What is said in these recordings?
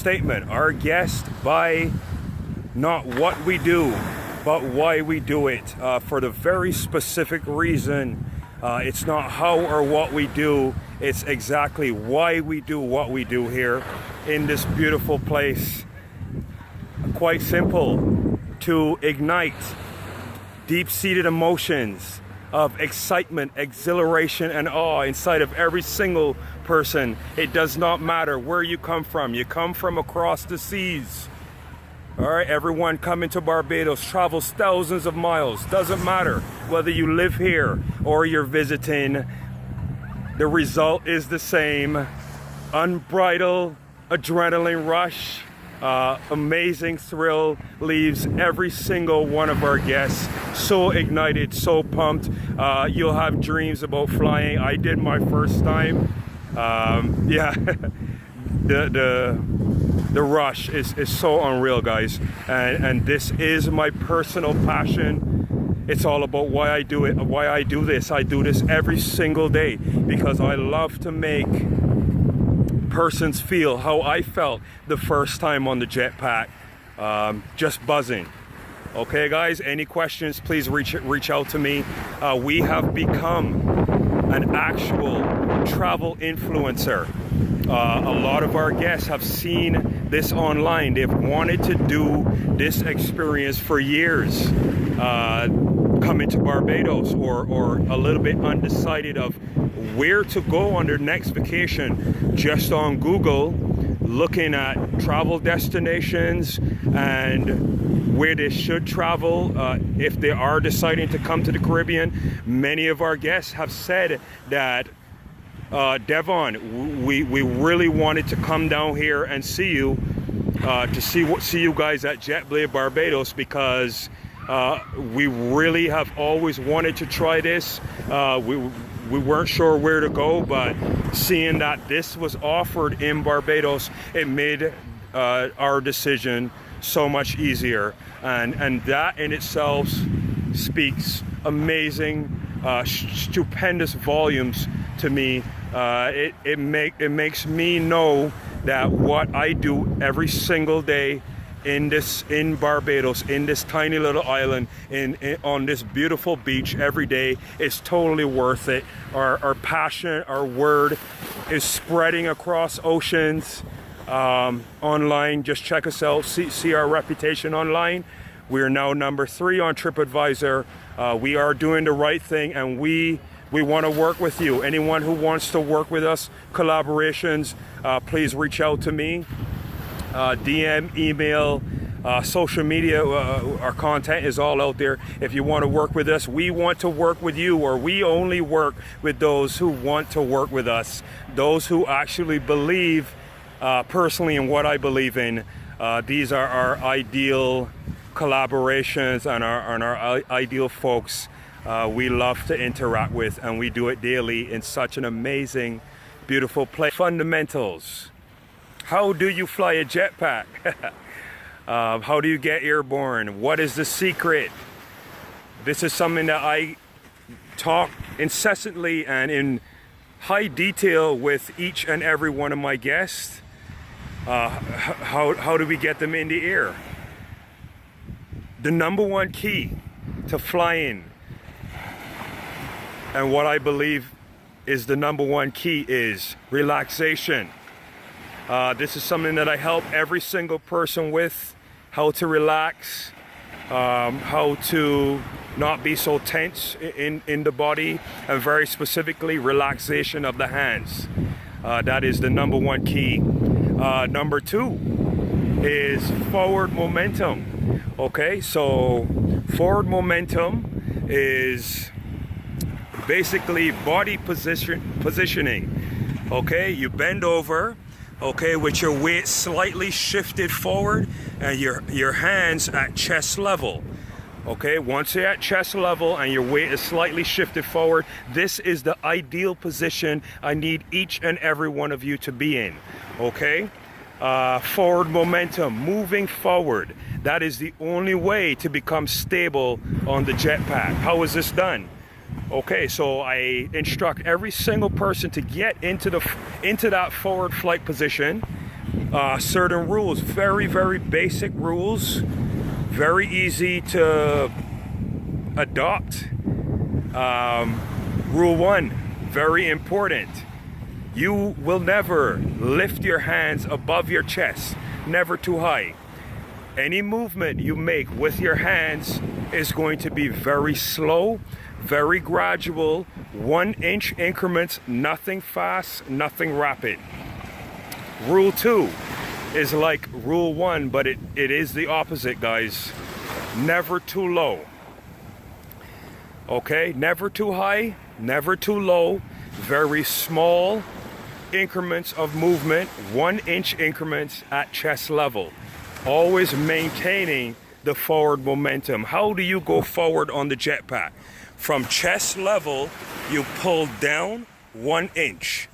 statement. Our guests buy not what we do, but why we do it, for the very specific reason. It's not how or what we do, it's exactly why we do what we do here in this beautiful place. Quite simple: to ignite deep-seated emotions of excitement, exhilaration, and awe inside of every single person. It does not matter where you come from. You come from across the seas. All right, everyone coming to Barbados travels thousands of miles. Doesn't matter whether you live here or you're visiting. The result is the same: unbridled adrenaline rush. Amazing thrill leaves every single one of our guests so ignited, so pumped. You'll have dreams about flying. I did my first time. Yeah, the rush is so unreal, guys, and this is my personal passion. It's all about why I do it, why I do this. I do this every single day because I love to make persons feel how I felt the first time on the jetpack, just buzzing. Okay, guys, any questions, please reach out to me. We have become an actual travel influencer. A lot of our guests have seen this online. They've wanted to do this experience for years, coming to Barbados, or a little bit undecided of where to go on their next vacation. Just on Google, looking at travel destinations and where they should travel if they are deciding to come to the Caribbean. Many of our guests have said that, Devon, we really wanted to come down here and see you, to see you guys at Jetblade Barbados, because we really have always wanted to try this. We weren't sure where to go, but seeing that this was offered in Barbados, it made our decision so much easier, and that in itself speaks amazing, stupendous volumes to me. It makes me know that what I do every single day in Barbados, in this tiny little island, on this beautiful beach every day, is totally worth it. Our passion, our word is spreading across oceans. Online, just check us out, see our reputation online. We are now number 3 on Tripadvisor. We are doing the right thing, and we want to work with you. Anyone who wants to work with us, collaborations, please reach out to me. DM, email, social media, our content is all out there. If you want to work with us, we want to work with you, or we only work with those who want to work with us, those who actually believe personally in what I believe in. These are our ideal collaborations and our ideal folks we love to interact with, and we do it daily in such an amazing, beautiful place. Fundamentals. How do you fly a jetpack? How do you get airborne? What is the secret? This is something that I talk incessantly and in high detail with each and every one of my guests. How do we get them in the air? The number one key to flying, and what I believe is the number one key, is relaxation. This is something that I help every single person with: how to relax, how to not be so tense in the body, and very specifically relaxation of the hands. That is the number one key. Number 2 is forward momentum. Okay, so forward momentum is basically body positioning. Okay, you bend over, okay, with your weight slightly shifted forward, and your hands at chest level. Okay, once you're at chest level and your weight is slightly shifted forward, this is the ideal position I need each and every one of you to be in. Okay, forward momentum, moving forward. That is the only way to become stable on the jetpack. How is this done? Okay, so I instruct every single person to get into that forward flight position. certain rules, very basic rules, very easy to adopt. Rule 1, very important. You will never lift your hands above your chest, never too high. Any movement you make with your hands is going to be very slow, very gradual, 1-inch increments, nothing fast, nothing rapid. Rule 2 is like rule 1, but it is the opposite, guys. Never too low. Okay, never too high, never too low, very small increments of movement, 1-inch increments at chest level. Always maintaining the forward momentum. How do you go forward on the jetpack? From chest level, you pull down 1 inch.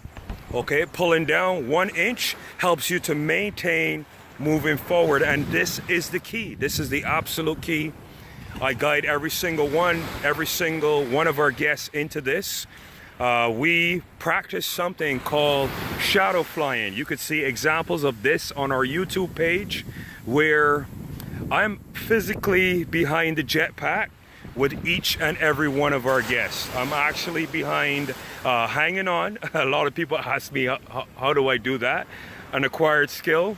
Okay, pulling down 1 inch helps you to maintain moving forward, and this is the key. This is the absolute key. I guide every single one of our guests into this. We practice something called shadow flying. You could see examples of this on our YouTube page, where I'm physically behind the jetpack with each and every one of our guests. I'm actually behind, hanging on. A lot of people ask me, how do I do that? An acquired skill.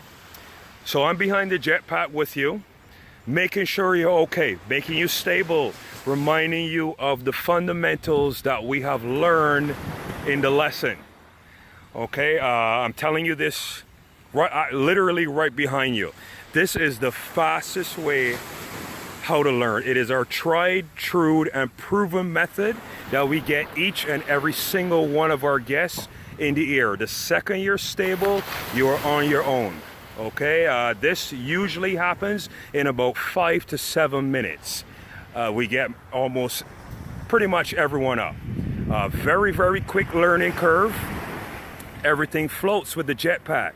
So I'm behind the jetpack with you, making sure you're okay, making you stable, reminding you of the fundamentals that we have learned in the lesson. Okay, I'm telling you this literally right behind you. This is the fastest way how to learn. It is our tried, true, and proven method that we get each and every single one of our guests in the air. The second you're stable, you are on your own. Okay, this usually happens in about 5 to 7 minutes. We get almost pretty much everyone up. Very quick learning curve. Everything floats with the jetpack.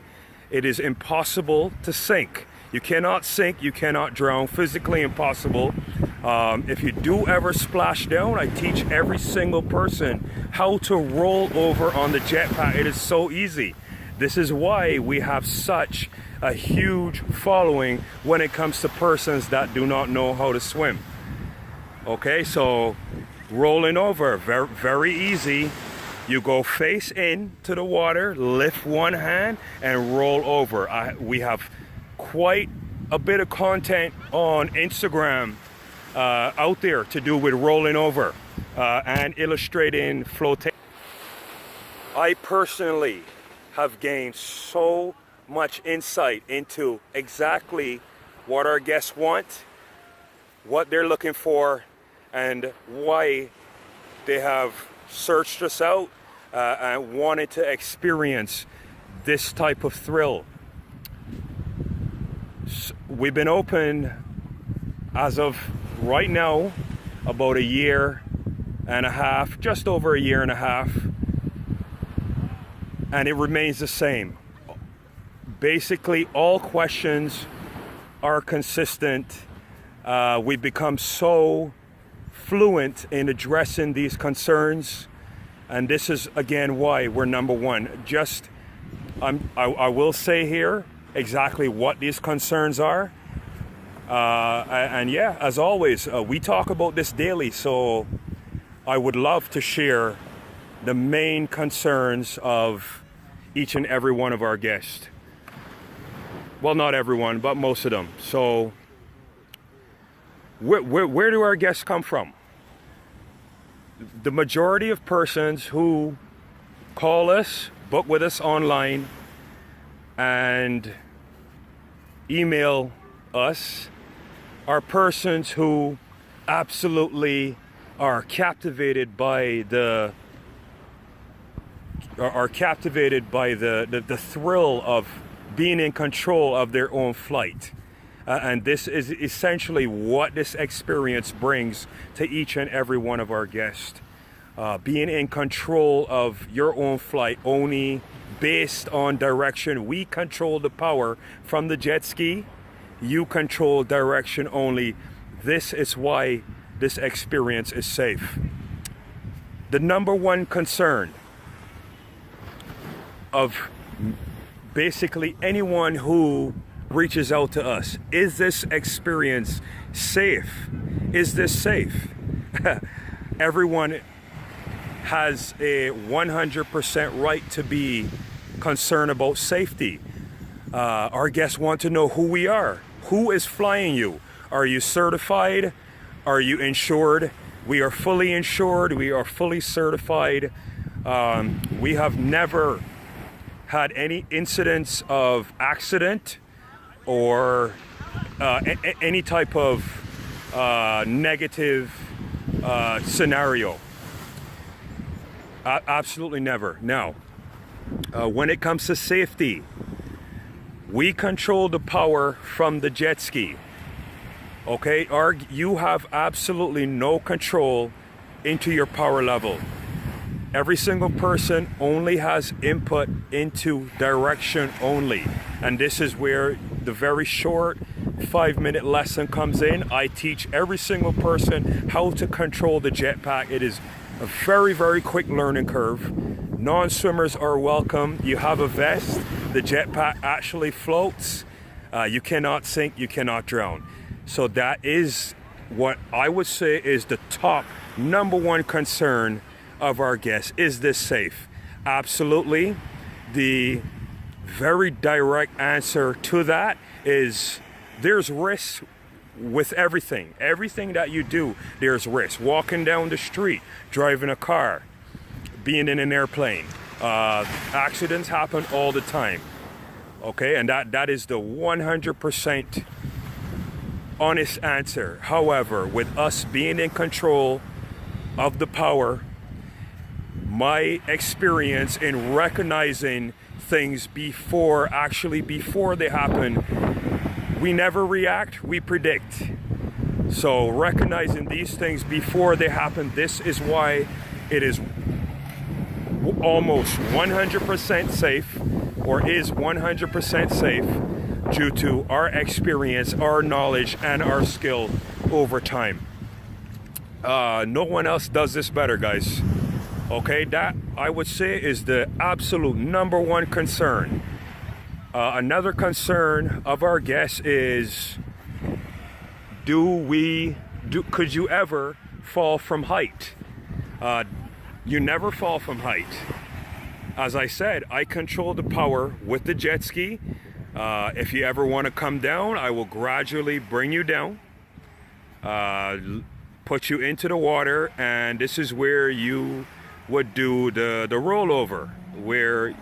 It is impossible to sink. You cannot sink, you cannot drown, physically impossible. If you do ever splash down, I teach every single person how to roll over on the jetpack. It is so easy. This is why we have such a huge following when it comes to persons that do not know how to swim. Okay, so rolling over, very easy. You go face in to the water, lift one hand and roll over. We have quite a bit of content on Instagram out there to do with rolling over and illustrating flotation. I personally have gained so much insight into exactly what our guests want, what they're looking for, and why they have searched us out and wanted to experience this type of thrill. We've been open as of right now about 1.5 years, just over 1.5 years, and it remains the same. Basically, all questions are consistent. We've become so fluent in addressing these concerns, and this is again why we're number one. I will say here exactly what these concerns are, and yeah, as always, we talk about this daily, so I would love to share the main concerns of each and every one of our guests. Well, not everyone, but most of them. So where do our guests come from? The majority of persons who call us, book with us online, and email us are persons who absolutely are captivated by the thrill of being in control of their own flight. And this is essentially what this experience brings to each and every one of our guests. Being in control of your own flight, only based on direction. We control the power from the jet ski. You control direction only. This is why this experience is safe. The number one concern of basically anyone who reaches out to us. Is this experience safe? Is this safe? Everyone has a 100% right to be concerned about safety. Our guests want to know who we are. Who is flying you? Are you certified? Are you insured? We are fully insured. We are fully certified. We have never had any incidents of accident or any type of negative scenario. Absolutely never. Now, when it comes to safety, we control the power from the jet ski. Okay, you have absolutely no control into your power level. Every single person only has input into direction only. And this is where the very short 5-minute lesson comes in. I teach every single person how to control the jetpack. It is a very, very quick learning curve. Non-swimmers are welcome. You have a vest. The jetpack actually floats. You cannot sink, you cannot drown. So that is what I would say is the top #1 concern of our guests. Is this safe? Absolutely. The very direct answer to that is there's risk with everything. Everything that you do, there's risk. Walking down the street, driving a car, being in an airplane. Accidents happen all the time. Okay, and that is the 100% honest answer. However, with us being in control of the power, my experience in recognizing things before they happen, we never react, we predict. So recognizing these things before they happen, this is why it is almost 100% safe, or is 100% safe, due to our experience, our knowledge, and our skill over time. No one else does this better, guys. Okay, that I would say is the absolute #1 concern. Another concern of our guests is, could you ever fall from height? You never fall from height. As I said, I control the power with the jet ski. If you ever want to come down, I will gradually bring you down, put you into the water, and this is where you would do the rollover, where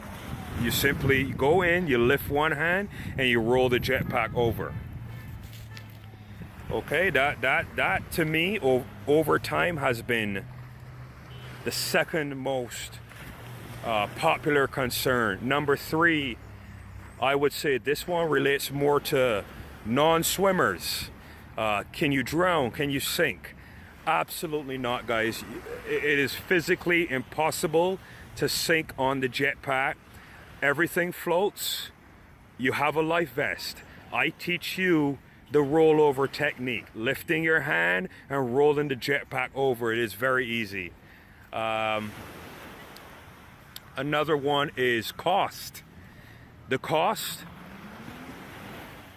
you simply go in, you lift one hand, and you roll the jetpack over. Okay, that to me over time has been the second most popular concern. #3, I would say this one relates more to non-swimmers. Can you drown? Can you sink? Absolutely not, guys. It is physically impossible to sink on the jetpack. Everything floats. You have a life vest. I teach you the rollover technique, lifting your hand and rolling the jetpack over. It is very easy. Another one is cost. The cost,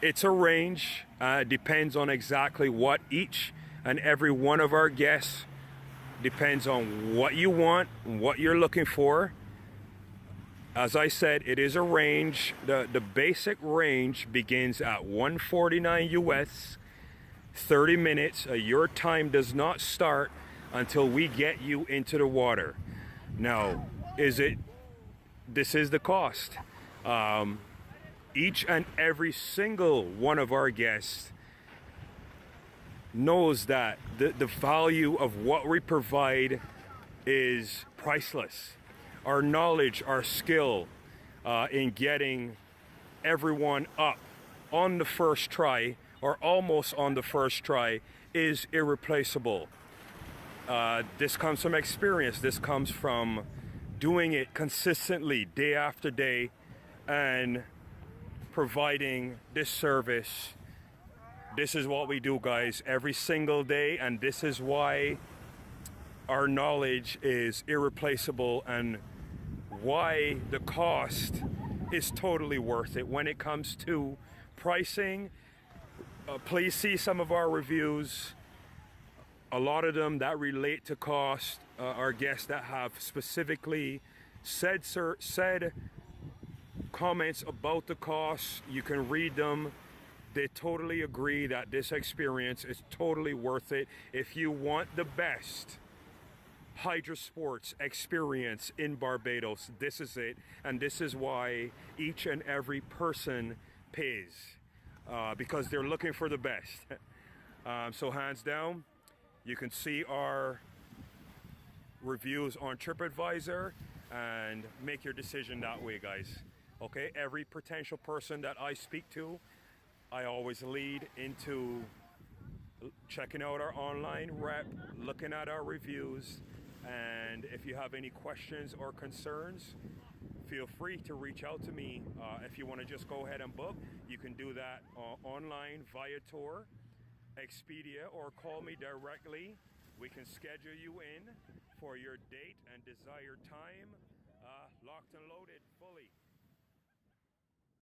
it's a range. Depends on exactly what each and every one of our guests, depends on what you want, what you're looking for. As I said, it is a range. The basic range begins at $149 US, 30 minutes. Your time does not start until we get you into the water. Now, this is the cost. Each and every single one of our guests knows that the value of what we provide is priceless. Our knowledge, our skill in getting everyone up on the first try, or almost on the first try, is irreplaceable. This comes from experience. This comes from doing it consistently day after day and providing this service. This is what we do, guys, every single day, and this is why our knowledge is irreplaceable and why the cost is totally worth it. When it comes to pricing, please see some of our reviews. A lot of them that relate to cost are guests that have specifically said comments about the cost. You can read them. They totally agree that this experience is totally worth it. If you want the best hydro sports experience in Barbados, this is it, and this is why each and every person pays, because they're looking for the best. So hands down, you can see our reviews on Tripadvisor and make your decision that way, guys. Okay, every potential person that I speak to, I always lead into checking out our online rep, looking at our reviews, and if you have any questions or concerns, feel free to reach out to me. If you want to just go ahead and book, you can do that online via tour, Expedia, or call me directly. We can schedule you in for your date and desired time. Locked and loaded fully.